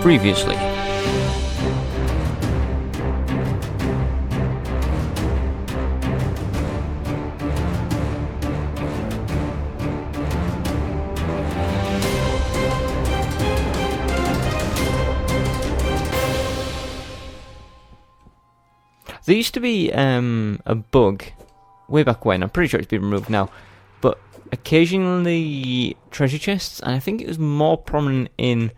Previously. There used to be a bug way back when. I'm pretty sure it's been removed now, but occasionally treasure chests, and I think it was more prominent in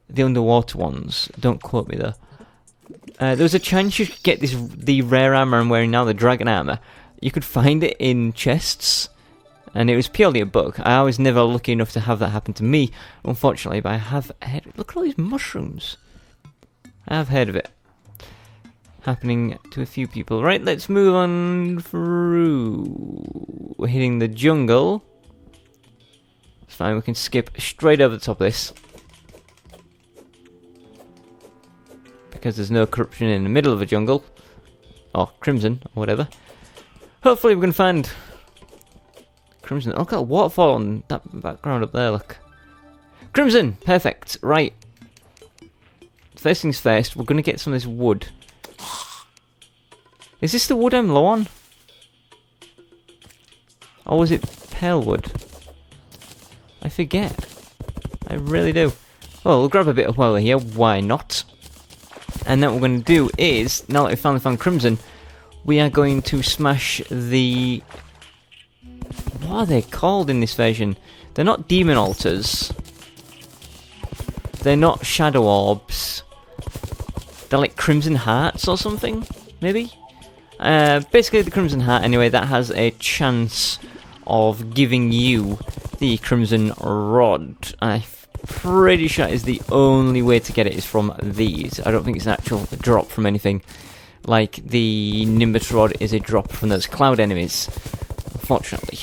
the underwater ones. Don't quote me though. There was a chance you could get the rare armor I'm wearing now, the dragon armor. You could find it in chests, and it was purely a bug. I was never lucky enough to have that happen to me, unfortunately. But I have heard. Look at all these mushrooms. I have heard of it happening to a few people. Right, let's move on through. We're hitting the jungle. It's fine, we can skip straight over the top of this, because there's no corruption in the middle of a jungle. Or crimson, or whatever. Hopefully we can find crimson. Look at a waterfall on that background up there, look. Crimson! Perfect. Right. First things first, we're going to get some of this wood. Is this the wood I'm low on? Or was it pale wood? I forget. I really do. Well, we'll grab a bit of oil here, why not? And then what we're going to do is, now that we've finally found crimson, we are going to smash the... What are they called in this version? They're not demon altars. They're not shadow orbs. They're like crimson hearts or something, maybe? Basically the crimson heart, anyway, that has a chance of giving you the crimson rod. I'm pretty sure is the only way to get it is from these. I don't think it's an actual drop from anything, like the Nimbus rod is a drop from those cloud enemies, unfortunately.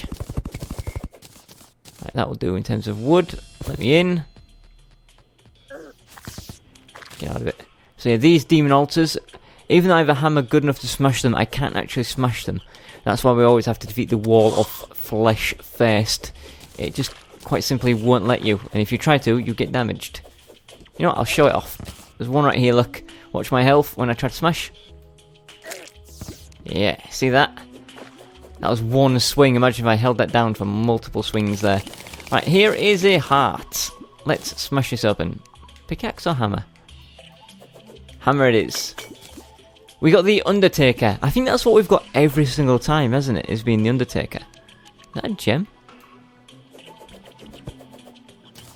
Right, that will do in terms of wood. Let me in. Get out of it. So yeah, these demon altars, even though I have a hammer good enough to smash them, I can't actually smash them. That's why we always have to defeat the wall of flesh first. It just quite simply won't let you, and if you try to, you get damaged. You know what, I'll show it off. There's one right here, look. Watch my health when I try to smash. Yeah, see that? That was one swing. Imagine if I held that down for multiple swings there. Right, here is a heart. Let's smash this open. Pickaxe or hammer? Hammer it is. We got the Undertaker. I think that's what we've got every single time, hasn't it? Is being the Undertaker. Is that a gem?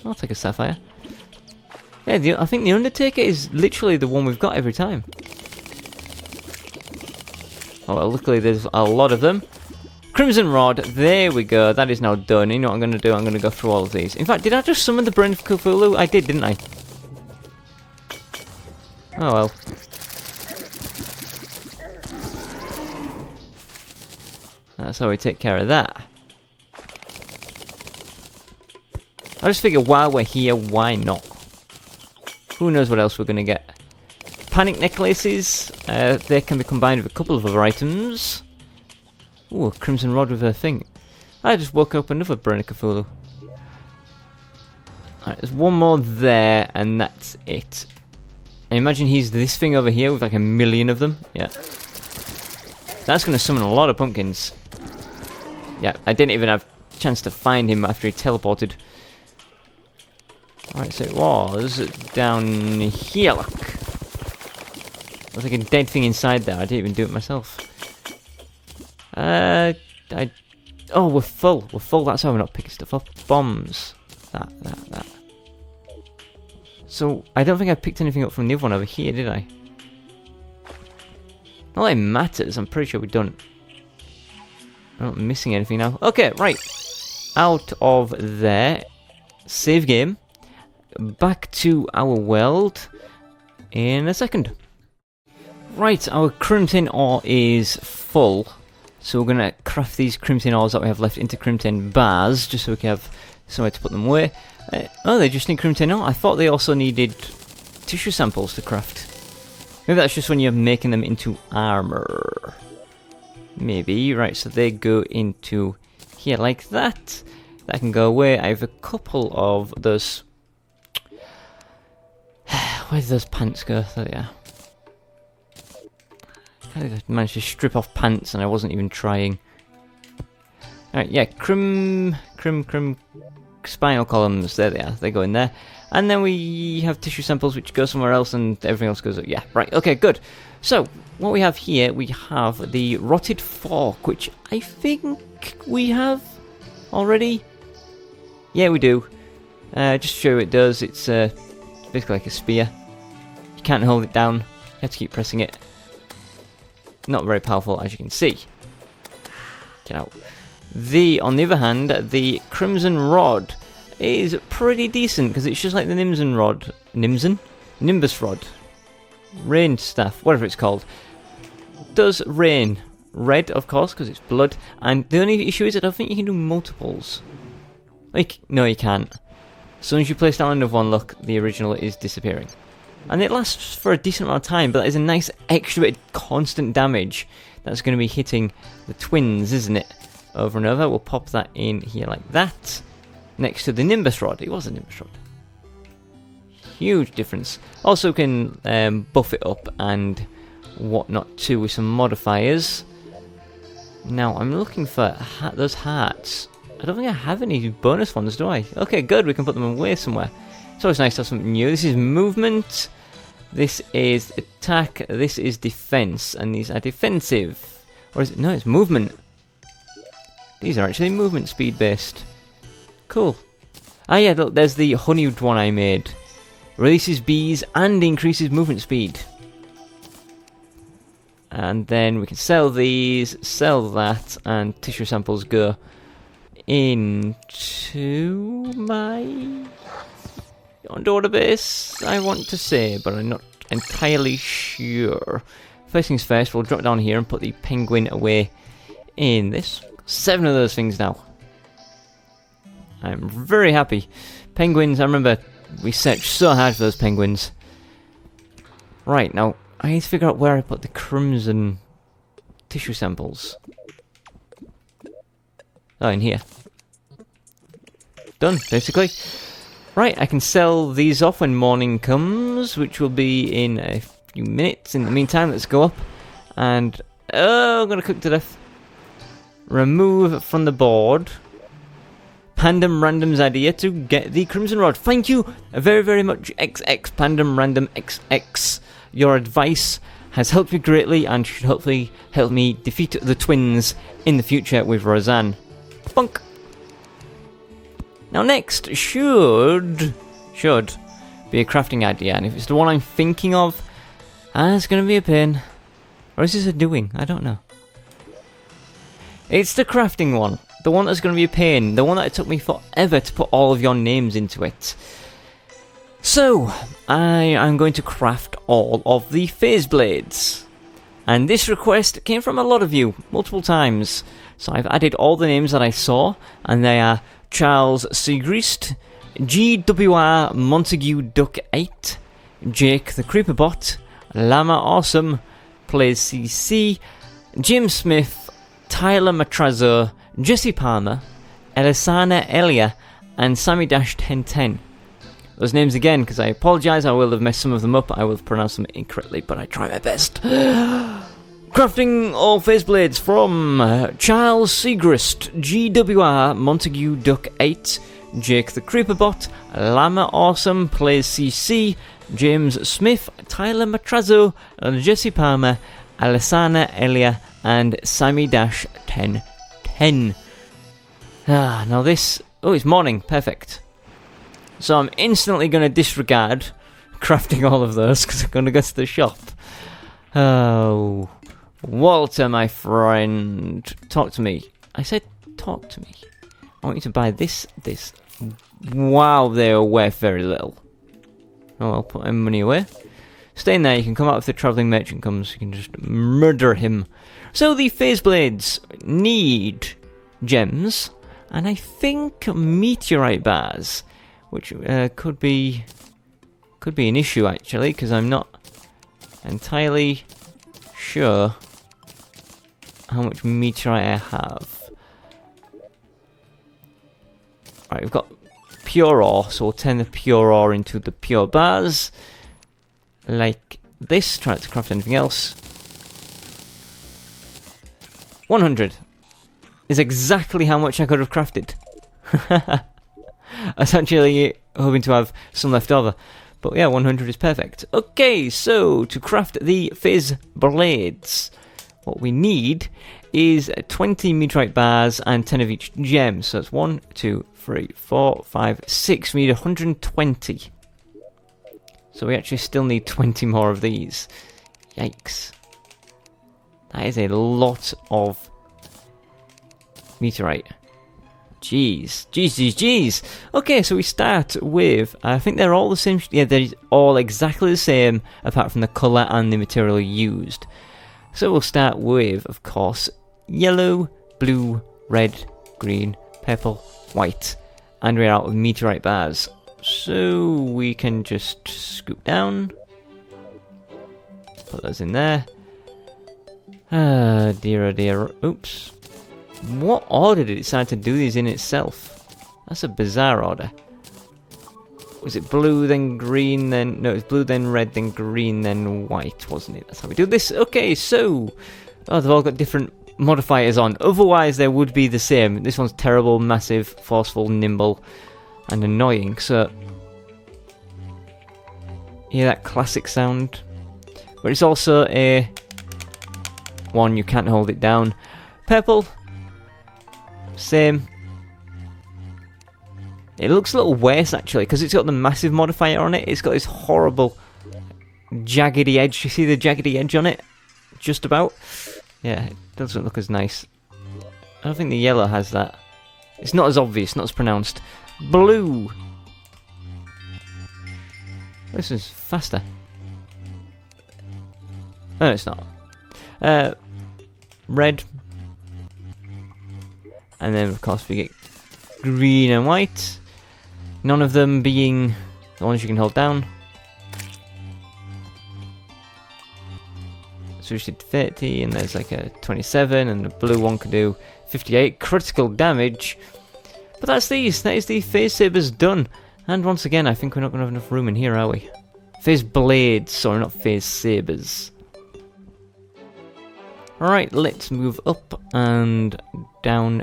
I'll take a sapphire. Yeah, I think the Undertaker is literally the one we've got every time. Oh, well, luckily there's a lot of them. Crimson Rod, there we go. That is now done. You know what I'm going to do? I'm going to go through all of these. In fact, did I just summon the Brain of Cthulhu? I did, didn't I? Oh, well. That's how we take care of that. I just figure while we're here, why not? Who knows what else we're going to get. Panic necklaces, they can be combined with a couple of other items. Ooh, a crimson rod with a thing. I just woke up another Brain of Cthulhu. Alright, there's one more there, and that's it. I imagine he's this thing over here with like a million of them. Yeah. That's going to summon a lot of pumpkins. Yeah, I didn't even have a chance to find him after he teleported. Alright, so it was down here, look. There's like a dead thing inside there. I didn't even do it myself. Oh, we're full. We're full. That's how we're not picking stuff up. Bombs. That. So, I don't think I picked anything up from the other one over here, did I? Not that it matters. I'm pretty sure we don't. I'm not missing anything now. Okay, right. Out of there. Save game. Back to our world in a second. Right, our crimson ore is full. So we're going to craft these crimson ores that we have left into crimson bars, just so we can have somewhere to put them away. Oh, they just need crimson ore? I thought they also needed tissue samples to craft. Maybe that's just when you're making them into armor. Maybe. Right, so they go into here like that. That can go away. I have a couple of those Where did those pants go? There they are. I managed to strip off pants and I wasn't even trying. Alright, yeah, spinal columns, there they are, they go in there. And then we have tissue samples which go somewhere else and everything else goes up. Yeah, right, okay, good. So, what we have here, we have the rotted fork, which I think we have already. Yeah, we do. Just to show you what it does, it's basically like a spear. You can't hold it down, you have to keep pressing it. Not very powerful, as you can see. Get out. On the other hand, the Crimson Rod is pretty decent, because it's just like the Nimbus Rod? Rain Staff, whatever it's called. Does rain. Red, of course, because it's blood. And the only issue is I don't think you can do multiples. No, you can't. As soon as you place down another one, look, the original is disappearing. And it lasts for a decent amount of time, but that is a nice extra bit of constant damage that's going to be hitting the twins, isn't it? Over and over. We'll pop that in here like that. Next to the Nimbus Rod. It was a Nimbus Rod. Huge difference. Also can buff it up and whatnot too with some modifiers. Now, I'm looking for those hearts. I don't think I have any bonus ones, do I? Okay, good. We can put them away somewhere. It's always nice to have something new. This is movement. This is attack. This is defense. And these are defensive. Or is it? No, it's movement. These are actually movement speed based. Cool. Ah yeah, look, there's the honeyed one I made. Releases bees and increases movement speed. And then we can sell these, sell that, and tissue samples go into my underwater base, I want to say, but I'm not entirely sure. First things first, we'll drop down here and put the penguin away in this. 7 of those things now. I'm very happy. Penguins, I remember we searched so hard for those penguins. Right, now, I need to figure out where I put the crimson tissue samples. Oh, in here. Done, basically. Right, I can sell these off when morning comes, which will be in a few minutes. In the meantime, let's go up and... Oh, I'm gonna cook to death. Remove from the board Pandem Random's idea to get the Crimson Rod. Thank you very, very much, XX Pandem Random XX. Your advice has helped me greatly and should hopefully help me defeat the twins in the future with Roseanne. Bunk! Now next should be a crafting idea, and if it's the one I'm thinking of, it's going to be a pain. Or is this a doing? I don't know. It's the crafting one. The one that's going to be a pain. The one that it took me forever to put all of your names into it. So, I am going to craft all of the Phaseblades. And this request came from a lot of you, multiple times. So I've added all the names that I saw, and they are Charles Segrist, GWR Montague Duck 8, Jake the Creeperbot, Llama Awesome, Plays CC, Jim Smith, Tyler Matrazzo, Jesse Palmer, Elisana Elia, and Sammy-1010. Those names again, because I apologise, I will have messed some of them up, I will have pronounced them incorrectly, but I try my best. Crafting all Phaseblades from Charles Segrist, GWR Montague Duck 8, Jake the Creeperbot, Llama Awesome, Plays CC, James Smith, Tyler Matrazzo, Jesse Palmer, Alessana Elia, and Sammy-1010. Now this... Oh, it's morning. Perfect. So I'm instantly going to disregard crafting all of those, because I'm going to go to the shop. Oh... Walter, my friend, talk to me. I said talk to me. I want you to buy this. Wow, they're worth very little. Oh, I'll put my money away. Stay in there, you can come out if the travelling merchant comes. You can just murder him. So the Phaseblades need gems, and I think Meteorite Bars, which could be an issue actually, because I'm not entirely sure how much meteorite I have. Right, we've got pure ore, so we'll turn the pure ore into the pure bars. like this. Try not to craft anything else. 100 is exactly how much I could have crafted. I was actually hoping to have some left over. But yeah, 100 is perfect. Okay, so to craft the Phaseblades, what we need is 20 Meteorite Bars and 10 of each gem. So that's 1, 2, 3, 4, 5, 6. We need 120. So we actually still need 20 more of these. Yikes. That is a lot of meteorite. Jeez. Okay, so we start with, I think they're all the same. Yeah, they're all exactly the same, apart from the colour and the material used. So we'll start with, of course, yellow, blue, red, green, purple, white. And we're out of meteorite bars. So we can just scoop down. Put those in there. Ah, dear, oh dear. Oops. What order did it decide to do these in itself? That's a bizarre order. Was it blue, then green, then... No, it was blue, then red, then green, then white, wasn't it? That's how we do this. Okay, so... Oh, they've all got different modifiers on. Otherwise, they would be the same. This one's terrible, massive, forceful, nimble, and annoying. So... Hear that classic sound? But it's also a... one, you can't hold it down. Purple... Same. It looks a little worse actually because it's got the massive modifier on it. It's got this horrible jaggedy edge. You see the jaggedy edge on it? Just about. Yeah, it doesn't look as nice. I don't think the yellow has that. It's not as obvious, not as pronounced. Blue. This is faster. No, it's not. Red. And then, of course, we get green and white. None of them being the ones you can hold down. So we did 30, and there's like a 27, and the blue one can do 58 critical damage. But that's these. That is the Phaseblades done. And once again, I think we're not going to have enough room in here, are we? Phaseblades, sorry, not Phaseblades. Alright, let's move up and down,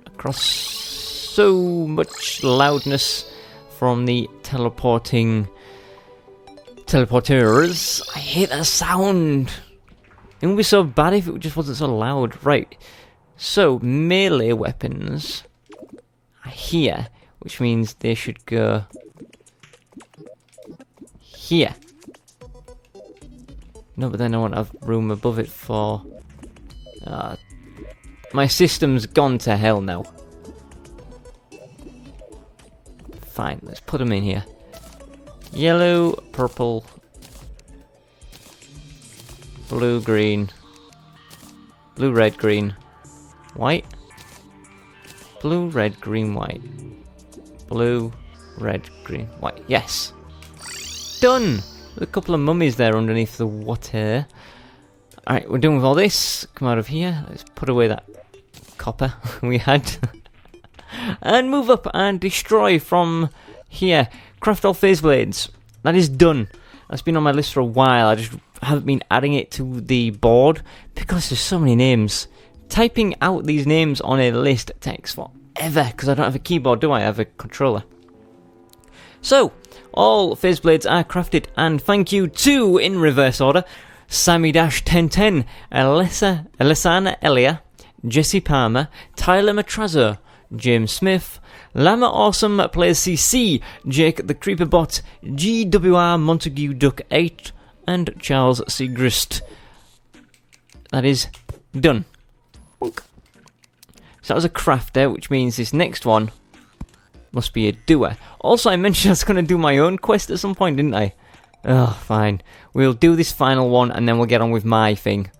across so much loudness from the teleporters. I hate that sound. It wouldn't be so bad if it just wasn't so loud. Right, so melee weapons are here, which means they should go here. No, but then I want to have room above it for... my system's gone to hell now. Fine, let's put them in here. Yellow, purple, blue, green, blue, red, green, white, blue, red, green, white, blue, red, green, white. Yes! Done! There's a couple of mummies there underneath the water. Alright, we're done with all this. Come out of here. Let's put away that copper we had. And move up and destroy from here. Craft all Phaseblades. That is done. That's been on my list for a while. I just haven't been adding it to the board because there's so many names. Typing out these names on a list takes forever because I don't have a keyboard, do I? I have a controller. So, all Phaseblades are crafted, and thank you to, in reverse order, Sammy-1010, Alessana Elia, Jesse Palmer, Tyler Matrazzo, James Smith, Lama Awesome Plays CC, Jake the Creeperbot, GWR Montague Duck 8, and Charles Segrist. That is done. So that was a crafter, which means this next one must be a doer. Also, I mentioned I was going to do my own quest at some point, didn't I? Oh, fine. We'll do this final one, and then we'll get on with my thing.